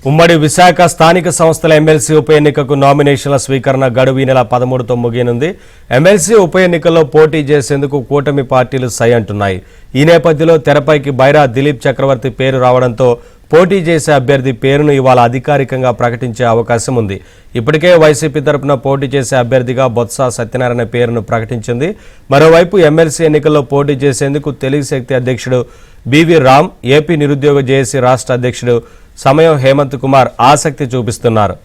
ఉమ్మడి విశాఖ స్థానిక సంస్థల ఎమ్మెల్సీ ఉప ఎన్నికకు నామినేషన్ల స్వీకరణ గడువు ఈ నెల 13తో ముగియనుంది. ఎమ్మెల్సీ ఉప ఎన్నికల్లో పోటీ చేసేందుకు కూటమి పార్టీలు సై అంటున్నాయి. ఈ నేపథ్యంలో తెరపైకి బైరా దిలీప్ చక్రవర్తి పేరు రావడంతో పోటీ చేసే అభ్యర్థి పేరును ఇవాళ అధికారికంగా ప్రకటించే అవకాశం ఉంది. ఇప్పటికే వైసీపీ తరపున పోటీ చేసే అభ్యర్థిగా బొత్స సత్యనారాయణ పేరును ప్రకటించింది. మరోవైపు ఎమ్మెల్సీ ఎన్నికల్లో పోటీ చేసేందుకు తెలుగు శక్తి అధ్యక్షుడు బివి రామ్, ఏపీ నిరుద్యోగ జేఏసీ రాష్ట్ర అధ్యక్షుడు సమయం హేమంత్ కుమార్ ఆసక్తి చూపిస్తున్నారు.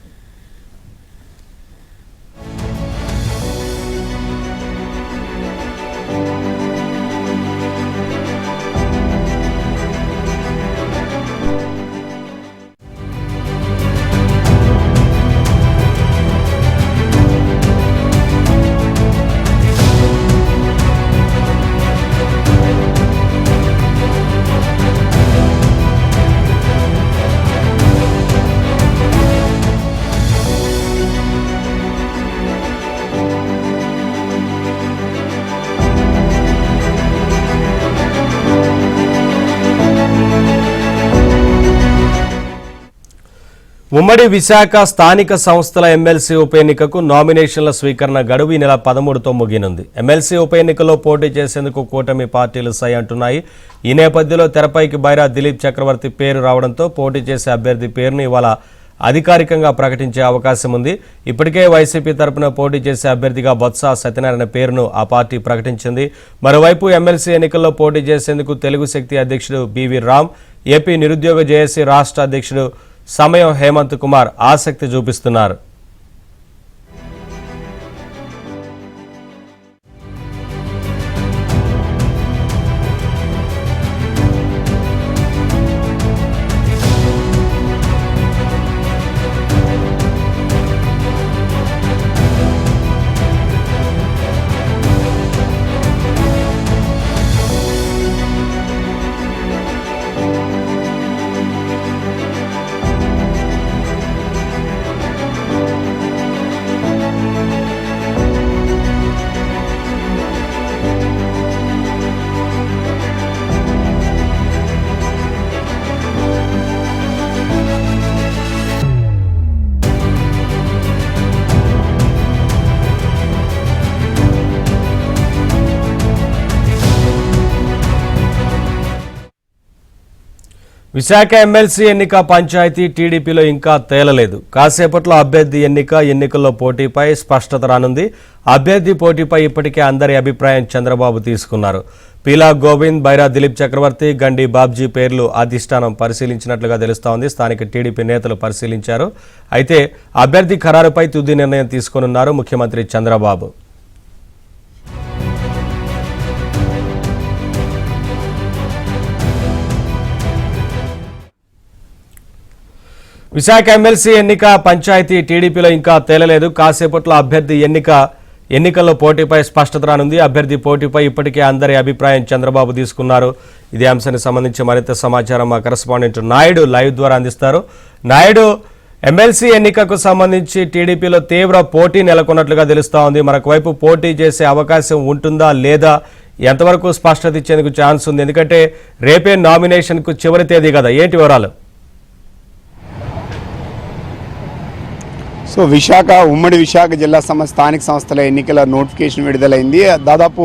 ఉమ్మడి విశాఖ స్థానిక సంస్థల ఎమ్మెల్సీ ఉప ఎన్నికకు నామినేషన్ల స్వీకరణ గడువు ఈ నెల 13తో ముగియనుంది. ఎమ్మెల్సీ ఉప ఎన్నికల్లో పోటీ చేసేందుకు కూటమి పార్టీలు సై అంటున్నాయి. ఈ నేపథ్యంలో తెరపైకి బైరా దిలీప్ చక్రవర్తి పేరు రావడంతో పోటీ చేసే అభ్యర్థి పేరును ఇవాళ అధికారికంగా ప్రకటించే అవకాశం ఉంది. ఇప్పటికే వైసీపీ తరపున పోటీ చేసే అభ్యర్థిగా బొత్స సత్యనారాయణ పేరును ఆ పార్టీ ప్రకటించింది. మరోవైపు ఎమ్మెల్సీ ఎన్నికల్లో పోటీ చేసేందుకు తెలుగు శక్తి అధ్యక్షుడు బివి రామ్, ఏపీ నిరుద్యోగ జేఏసీ రాష్ట్ర అధ్యక్షుడు సమయం హేమంత్ కుమార్ ఆసక్తి చూపిస్తున్నారు. విశాఖ ఎమ్మెల్సీ ఎన్నిక పంచాయతీ టీడీపీలో ఇంకా తేలలేదు. కాసేపట్లో అభ్యర్థి ఎన్నికల్లో పోటీపై స్పష్టత రానుంది. అభ్యర్థి పోటీపై ఇప్పటికే అందరి అభిప్రాయం చంద్రబాబు తీసుకున్నారు. పీలా గోవింద్, బైరా దిలీప్ చక్రవర్తి, గండి బాబ్జీ పేర్లు అధిష్టానం పరిశీలించినట్లుగా తెలుస్తోంది. స్థానిక టీడీపీ నేతలు పరిశీలించారు. అయితే అభ్యర్థి ఖరారుపై తుది నిర్ణయం తీసుకోనున్నారు ముఖ్యమంత్రి చంద్రబాబు. విశాఖ ఎమ్మెల్సీ ఎన్నిక పంచాయతీ టీడీపీలో ఇంకా తేలలేదు. కాసేపట్లో అభ్యర్థి ఎన్నికల్లో పోటీపై స్పష్టత రానుంది. అభ్యర్థి పోటీపై ఇప్పటికే అందరి అభిప్రాయం చంద్రబాబు తీసుకున్నారు. ఇదే అంశానికి సంబంధించి మరింత సమాచారం మా కరెస్పాండెంట్ నాయుడు లైవ్ ద్వారా అందిస్తారు. నాయుడు, ఎమ్మెల్సీ ఎన్నికకు సంబంధించి టీడీపీలో తీవ్ర పోటీ నెలకొన్నట్లుగా తెలుస్తా ఉంది. మరొక వైపు పోటీ చేసే అవకాశం ఉంటుందా లేదా, ఎంతవరకు స్పష్టత ఇచ్చేందుకు ఛాన్స్ ఉంది? ఎందుకంటే రేపే నామినేషన్కు చివరి తేదీ కదా, ఏంటి వివరాలు? సో ఉమ్మడి విశాఖ జిల్లా స్థానిక సంస్థల ఎన్నికల నోటిఫికేషన్ విడుదలైంది. దాదాపు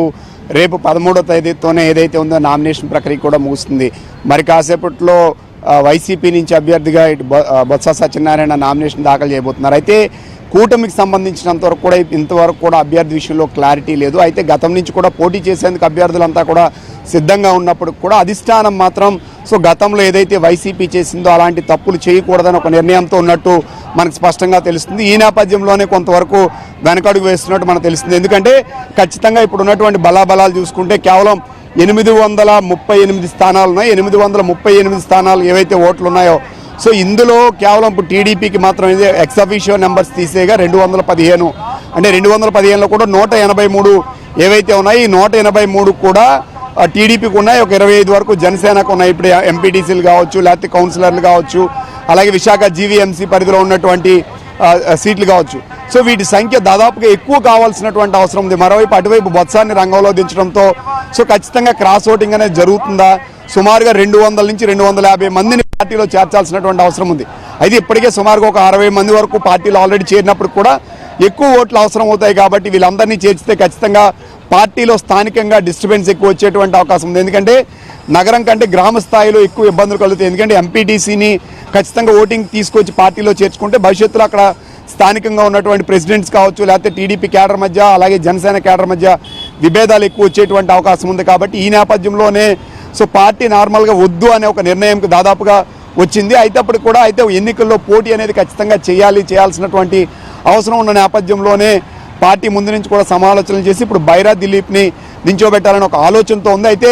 రేపు 13వ తేదీతోనే ఏదైతే ఉందో నామినేషన్ ప్రక్రియ కూడా ముగుస్తుంది. మరి కాసేపట్లో వైసీపీ నుంచి అభ్యర్థిగా బొత్స సత్యనారాయణ నామినేషన్ దాఖలు చేయబోతున్నారు. అయితే కూటమికి సంబంధించినంత వరకు కూడా ఇంతవరకు కూడా అభ్యర్థి విషయంలో క్లారిటీ లేదు. అయితే గతం నుంచి కూడా పోటీ చేసేందుకు అభ్యర్థులంతా కూడా సిద్ధంగా ఉన్నప్పుడు కూడా అధిష్టానం మాత్రం గతంలో ఏదైతే వైసీపీ చేసిందో అలాంటి తప్పులు చేయకూడదని ఒక నిర్ణయంతో ఉన్నట్టు మనకు స్పష్టంగా తెలుస్తుంది. ఈ నేపథ్యంలోనే కొంతవరకు వెనకడుగు వేస్తున్నట్టు మనకు తెలుస్తుంది. ఎందుకంటే ఖచ్చితంగా ఇప్పుడు ఉన్నటువంటి బలాబలాలు చూసుకుంటే కేవలం 838 స్థానాలు ఉన్నాయి. 838 స్థానాలు ఏవైతే ఓట్లు ఉన్నాయో ఇందులో కేవలం ఇప్పుడు టీడీపీకి మాత్రం ఎక్స్ అఫీషియో నెంబర్స్ తీసేగా 215, అంటే 215లో కూడా 183 ఏవైతే ఉన్నాయి. ఈ 183 కూడా టీడీపీకి ఉన్నాయి. ఒక 25 వరకు జనసేనకు ఉన్నాయి. ఇప్పుడు ఎంపీటీసీలు కావచ్చు, లేకపోతే కౌన్సిలర్లు కావచ్చు, అలాగే విశాఖ జీవీఎంసీ పరిధిలో ఉన్నటువంటి సీట్లు కావచ్చు. వీటి సంఖ్య దాదాపుగా ఎక్కువ కావాల్సినటువంటి అవసరం ఉంది. మరోవైపు అటువైపు బొత్సాన్ని రంగంలో దించడంతో ఖచ్చితంగా క్రాస్ ఓటింగ్ అనేది జరుగుతుందా? సుమారుగా 200 నుంచి 250 మందిని పార్టీలో చేర్చాల్సినటువంటి అవసరం ఉంది. అయితే ఇప్పటికే సుమారుగా ఒక 60 మంది వరకు పార్టీలో ఆల్రెడీ చేరినప్పుడు కూడా ఎక్కువ ఓట్లు అవసరం అవుతాయి. కాబట్టి వీళ్ళందరినీ చేర్చితే ఖచ్చితంగా పార్టీలో స్థానికంగా డిస్టర్బెన్స్ ఎక్కువ వచ్చేటువంటి అవకాశం ఉంది. ఎందుకంటే నగరం కంటే గ్రామ స్థాయిలో ఎక్కువ ఇబ్బందులు కలుగుతాయి. ఎందుకంటే ఎంపీటీసీని ఖచ్చితంగా ఓటింగ్ తీసుకొచ్చి పార్టీలో చేర్చుకుంటే భవిష్యత్తులో అక్కడ స్థానికంగా ఉన్నటువంటి ప్రెసిడెంట్స్ కావచ్చు, లేకపోతే టీడీపీ క్యాడర్ మధ్య అలాగే జనసేన క్యాడర్ మధ్య విభేదాలు ఎక్కువ వచ్చేటువంటి అవకాశం ఉంది. కాబట్టి ఈ నేపథ్యంలోనే పార్టీ నార్మల్గా వద్దు అనే ఒక నిర్ణయంకి దాదాపుగా వచ్చింది. అయితే అప్పుడు కూడా ఎన్నికల్లో పోటీ అనేది ఖచ్చితంగా చేయాల్సినటువంటి అవసరం ఉన్న నేపథ్యంలోనే పార్టీ ముందు నుంచి కూడా సమాలోచనలు చేసి ఇప్పుడు బైరా దిలీప్ని దించోబెట్టాలని ఒక ఆలోచనతో ఉంది. అయితే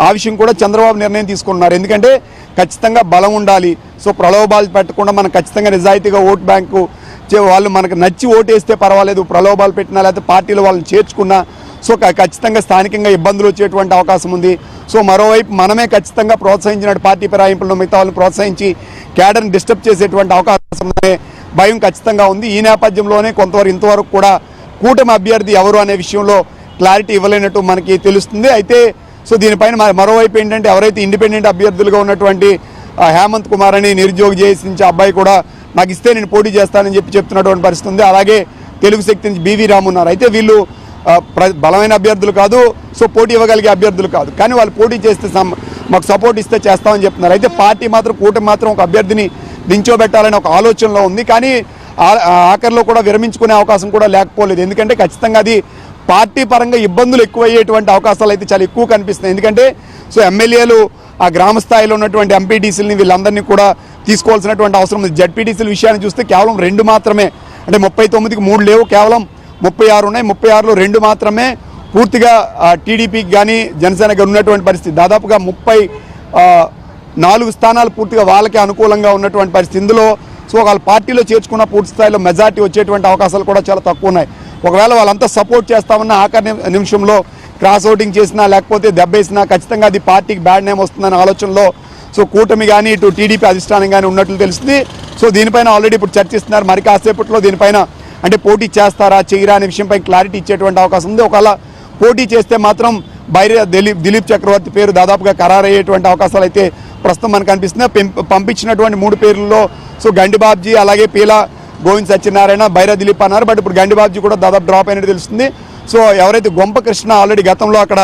ఆ విషయం కూడా చంద్రబాబు నిర్ణయం తీసుకున్నారు. ఎందుకంటే ఖచ్చితంగా బలం ఉండాలి. ప్రలోభాలు పెట్టకుండా మనం ఖచ్చితంగా నిజాయితీగా ఓట్ బ్యాంకు వాళ్ళు మనకు నచ్చి ఓటేస్తే పర్వాలేదు, ప్రలోభాలు పెట్టినా లేకపోతే పార్టీలో వాళ్ళని చేర్చుకున్నా ఖచ్చితంగా స్థానికంగా ఇబ్బందులు వచ్చేటువంటి అవకాశం ఉంది. మరోవైపు మనమే ఖచ్చితంగా ప్రోత్సహించినట్టు పార్టీ ఫిరాయింపులను మిగతా వాళ్ళని ప్రోత్సహించి క్యాడర్ని డిస్టర్బ్ చేసేటువంటి అవకాశం ఉందనే భయం ఖచ్చితంగా ఉంది. ఈ నేపథ్యంలోనే ఇంతవరకు కూడా కూటమి అభ్యర్థి ఎవరు అనే విషయంలో క్లారిటీ ఇవ్వలేనట్టు మనకి తెలుస్తుంది. అయితే దీనిపైన మరోవైపు ఏంటంటే ఎవరైతే ఇండిపెండెంట్ అభ్యర్థులుగా ఉన్నటువంటి హేమంత్ కుమార్ అని నిరుద్యోగ జేఏసీ నుంచి అబ్బాయి కూడా నాకు ఇస్తే నేను పోటీ చేస్తానని చెప్తున్నటువంటి పరిస్థితి ఉంది. అలాగే తెలుగు శక్తి నుంచి బీవీ రాము ఉన్నారు. అయితే వీళ్ళు బలమైన అభ్యర్థులు కాదు, పోటీ ఇవ్వగలిగే అభ్యర్థులు కాదు. కానీ వాళ్ళు పోటీ చేస్తే మాకు సపోర్ట్ ఇస్తే చేస్తామని చెప్తున్నారు. అయితే పార్టీ మాత్రం కూటమి మాత్రం ఒక అభ్యర్థిని దించోబెట్టాలని ఒక ఆలోచనలో ఉంది. కానీ ఆఖరిలో కూడా విరమించుకునే అవకాశం కూడా లేకపోలేదు. ఎందుకంటే ఖచ్చితంగా అది పార్టీ పరంగా ఇబ్బందులు ఎక్కువయ్యేటువంటి అవకాశాలు అయితే చాలా ఎక్కువ కనిపిస్తున్నాయి. ఎందుకంటే ఎమ్మెల్యేలు ఆ గ్రామ స్థాయిలో ఉన్నటువంటి ఎంపీటీసీలని వీళ్ళందరినీ కూడా తీసుకోవాల్సినటువంటి అవసరం ఉంది. జడ్పీటీసీల విషయాన్ని చూస్తే కేవలం 2 మాత్రమే, అంటే 39కి 3 లేవు, కేవలం 36 ఉన్నాయి. 36లో 2 మాత్రమే పూర్తిగా టీడీపీకి కానీ జనసేనకి ఉన్నటువంటి పరిస్థితి. దాదాపుగా 34 స్థానాలు పూర్తిగా వాళ్ళకే అనుకూలంగా ఉన్నటువంటి పరిస్థితి. ఇందులో వాళ్ళ పార్టీలో చేర్చుకున్న పూర్తి స్థాయిలో మెజార్టీ వచ్చేటువంటి అవకాశాలు కూడా చాలా తక్కువ ఉన్నాయి. ఒకవేళ వాళ్ళంతా సపోర్ట్ చేస్తామన్న ఆఖరి నిమిషంలో క్రాస్ ఓటింగ్ చేసినా లేకపోతే దెబ్బేసినా ఖచ్చితంగా అది పార్టీకి బ్యాడ్ నేమ్ వస్తుందనే ఆలోచనలో కూటమి కానీ ఇటు టీడీపీ అధిష్టానం కానీ ఉన్నట్లు తెలుస్తుంది. దీనిపైన ఆల్రెడీ ఇప్పుడు చర్చిస్తున్నారు. మరి కాసేపట్లో దీనిపైన అంటే పోటీ చేస్తారా చేయరా అనే విషయంపై క్లారిటీ ఇచ్చేటువంటి అవకాశం ఉంది. ఒకవేళ పోటీ చేస్తే మాత్రం బైరా దిలీప్ చక్రవర్తి పేరు దాదాపుగా ఖరారయ్యేటువంటి అవకాశాలు అయితే ప్రస్తుతం మనకు కనిపిస్తున్నాయి. పంపించినటువంటి 3 పేర్లలో గండిబాబ్జీ అలాగే పీలా గోవింద్ సత్యనారాయణ, బైరా దిలీప్ అన్నారు. బట్ ఇప్పుడు గండిబాబ్జీ కూడా దాదాపు డ్రాప్ అయినట్టు తెలుస్తుంది. ఎవరైతే గొంప కృష్ణ ఆల్రెడీ గతంలో అక్కడ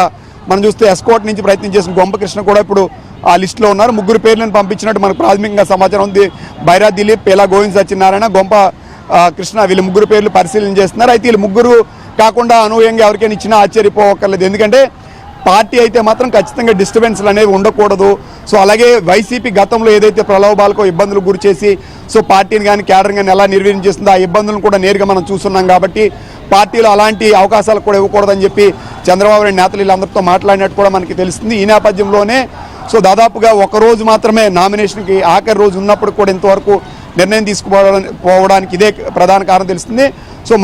మనం చూస్తే ఎస్కోట్ నుంచి ప్రయత్నం చేసిన గొంప కృష్ణ కూడా ఇప్పుడు ఆ లిస్టులో ఉన్నారు. 3 పేర్లను పంపించినట్టు మనకు ప్రాథమికంగా సమాచారం ఉంది. బైరా దిలీప్, పీలా గోవింద్ సత్యనారాయణ, గొంప కృష్ణ వీళ్ళు 3 పేర్లు పరిశీలన చేస్తున్నారు. అయితే వీళ్ళు 3 కాకుండా అనూహ్యంగా ఎవరికైనా ఇచ్చినా ఆశ్చర్యపోవక్కర్లేదు. ఎందుకంటే పార్టీ అయితే మాత్రం ఖచ్చితంగా డిస్టర్బెన్స్లు అనేవి ఉండకూడదు. అలాగే వైసీపీ గతంలో ఏదైతే ప్రలోభాలకు ఇబ్బందులు గురి చేసి పార్టీని కానీ క్యాడర్ కానీ ఎలా నిర్వీర్యం చేస్తుందో ఆ ఇబ్బందులను కూడా నేరుగా మనం చూస్తున్నాం. కాబట్టి పార్టీలో అలాంటి అవకాశాలు కూడా ఇవ్వకూడదని చెప్పి చంద్రబాబు నాయుడు నేతలు వీళ్ళందరితో మాట్లాడినట్టు కూడా మనకి తెలుస్తుంది. ఈ నేపథ్యంలోనే దాదాపుగా ఒక రోజు మాత్రమే నామినేషన్కి ఆఖరి రోజు ఉన్నప్పుడు కూడా ఇంతవరకు నిర్ణయం తీసుకుపోవడానికి ఇదే ప్రధాన కారణం తెలుస్తుంది.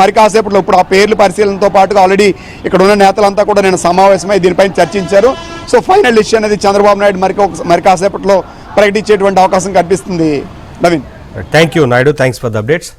మరి కాసేపట్లో ఇప్పుడు ఆ పేర్ల పరిశీలనతో పాటుగా ఆల్రెడీ ఇక్కడ ఉన్న నేతలంతా కూడా నేను సమావేశమై దీనిపైన చర్చించారు. ఫైనల్ డిసిషన్ అనేది చంద్రబాబు నాయుడు మరి కాసేపట్లో ప్రకటించేటువంటి అవకాశం కనిపిస్తుంది. Naveen, thank you Naidu, thanks for the updates.